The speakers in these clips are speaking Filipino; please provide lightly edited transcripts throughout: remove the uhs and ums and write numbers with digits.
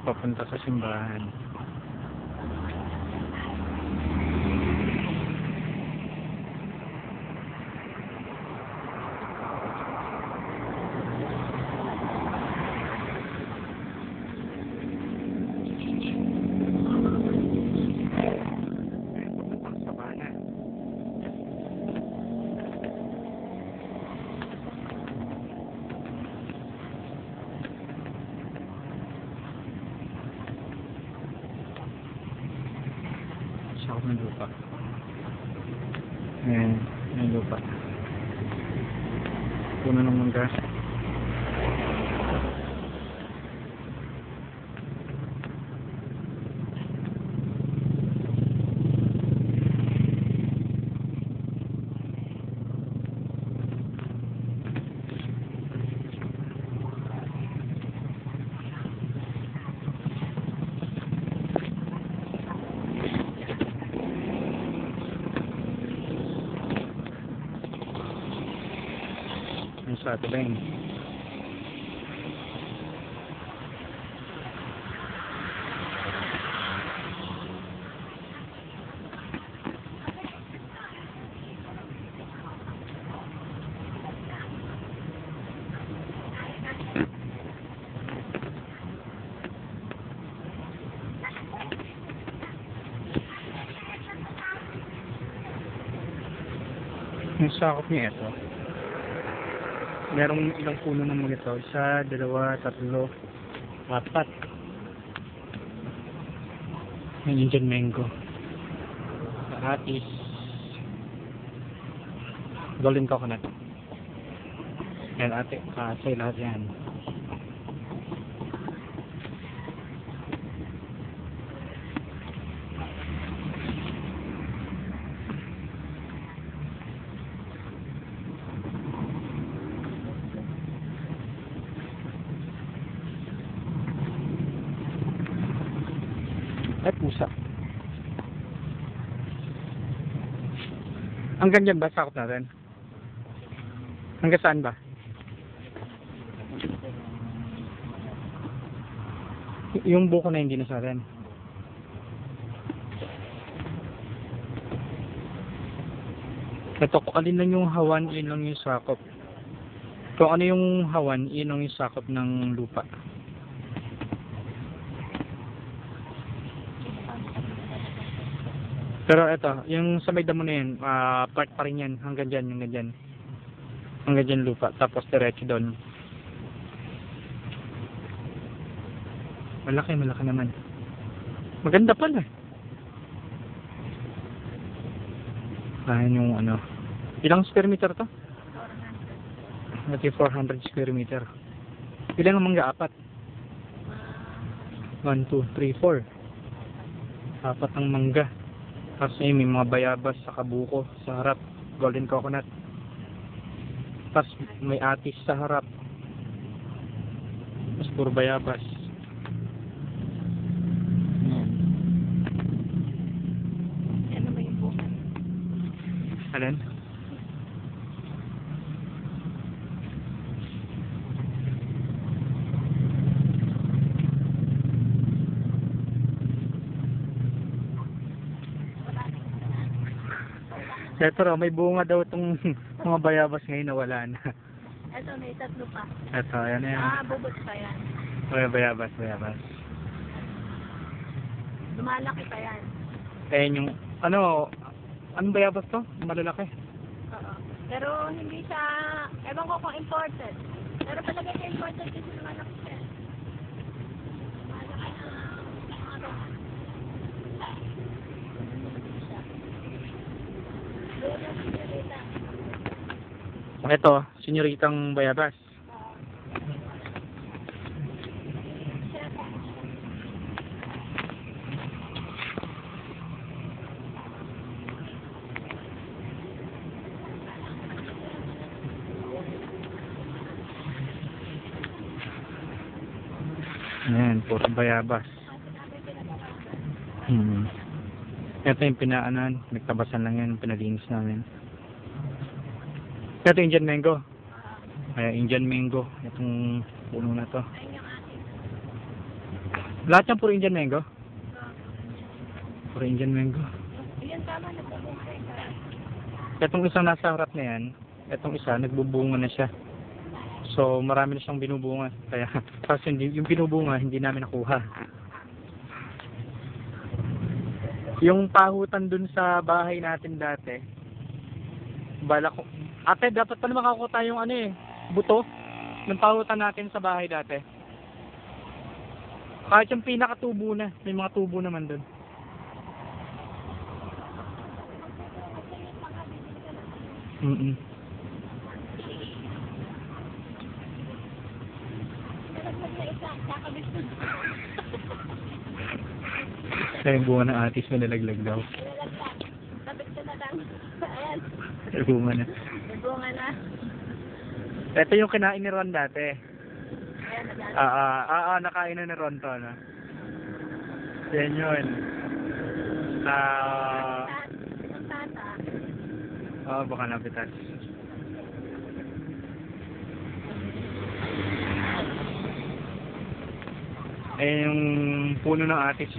papunta sa simbahan. Sakop ng lupa. Ayan, yung lupa. Puno ng mangga. Yung sa atin. Yung sakop niya ito. Merong ilang puno ng mga ito. Isa, dalawa, tatlo, apat. Yung Indian mango. Atis. Golden coconut. Yan ate. Kasay lahat yan. Ay, pusa. Hanggang dyan ba? Sakop natin? Hanggang saan ba? Yung buko na hindi na sa atin. Ito, kung alin lang yung hawan, yun lang yung sakop. Kung ano yung hawan, yun lang yung sakop ng lupa. Pero ito, yung sa may damo na yun, part pa rin yan, hanggang dyan, hanggang dyan. Hanggang dyan lupa, tapos diretso doon. Malaki naman. Maganda pala. Ayan yung ano. Ilang square meter to? Ito 400 square meter. Ilan ang mangga? Apat. 1, 2, 3, 4. Apat ang mangga. Kasi may mga bayabas sa kabuko sa harap, golden coconut. Tapos may atis sa harap. Tapos puro bayabas. Ano ba yung buka? Alin? Pero may bunga daw itong mga bayabas ngayon na wala na. Ito, may tatlo pa. Ito, ayan na yan. Bubot pa yan. Bayabas. Lumalaki pa yan. Ayan yung, anong bayabas to? Malalaki. Oo. Pero hindi siya, ewan ko kung imported. Pero palagay niya imported kasi lumalaki siya. Lumalaki na, Ito, senyoritang bayabas. Ayan, puro bayabas. Ito yung pinaanan, nagtabasan lang yan, pinalinis namin. Ito Indian mango. Indian mango, itong puno na to. Lahat yan puro Indian mango? Puro Indian mango. Ayun, tama, nagbubungkay ka. Itong isang nasa harap na yan, itong isa, nagbubunga na siya. So, marami na siyang binubunga. Kaya, kasi yung binubunga, hindi namin nakuha. Yung pahutan dun sa bahay natin dati, bala ko, ate, dapat pala makakuha tayong ano eh, buto ng pahutan natin sa bahay dati. Kahit yung pinakatubo na, may mga tubo naman dun. Mm-mm. Nalaglag na isa, kakabit ko. Kaya yung bunga ng atis mo nalaglag daw. Nalaglag. Kabit ko na lang. Ayan. May bunga na. May bunga na. Ito yung kinain ni Ron dati. Ayan, naglalaglag. Nakain na ni Ron to, no? Yan yun. Ang tata. Baka napitas. Eh, yung puno ng atis,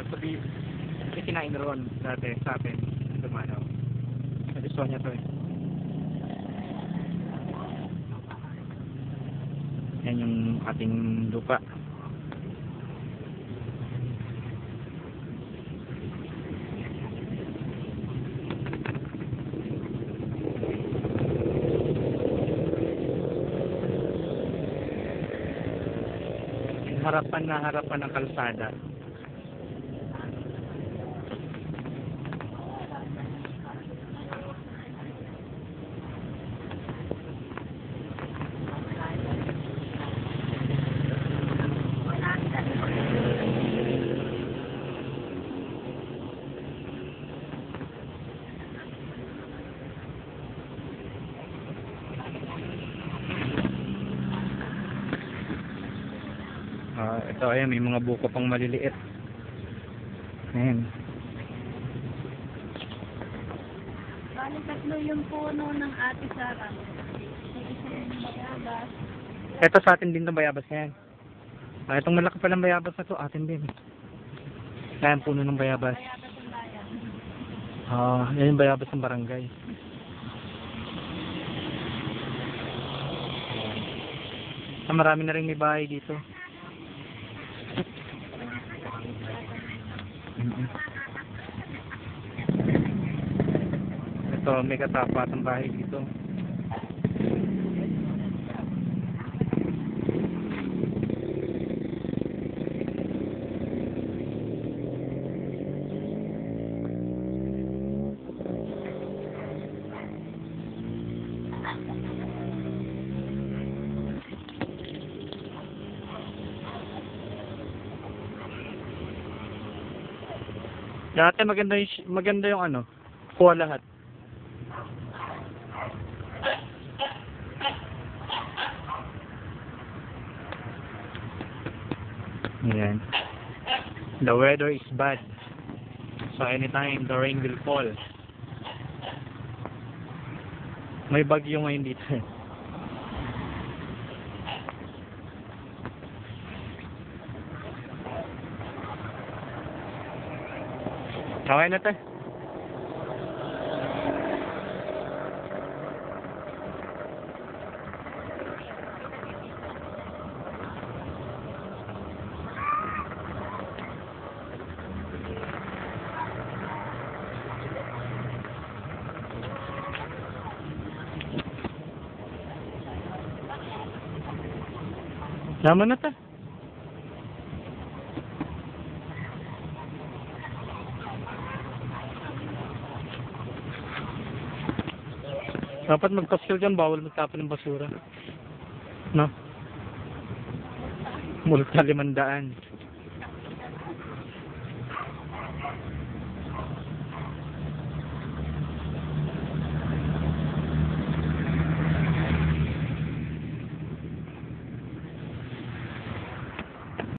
sabi, kinain ni Ron dati sa atin. Dumanaw. Nagustuhan niya to eh. Yan yung ating lupa. Harapan ng kalsada. Ito ayan, may mga buko pang maliliit. Ayan. Bali, tatlo yung puno ng Ate Sara. May isa yung bayabas. Ito sa atin din itong bayabas na yan. Itong malaki palang bayabas na to, atin din. Ayan, puno ng bayabas. Bayabas ang bayan. Yan yung bayabas ng barangay. Marami na rin may bahay dito. Ito, may katapat ang bahay dito. Dati maganda yung ano, kuha lahat. Ayan. The weather is bad. So anytime the rain will fall. May bagyo ngayon dito. Okay na tayo. Naman na tayo. Dapat magpaskil dyan, bawal magtapon ng basura. No? Multa 500.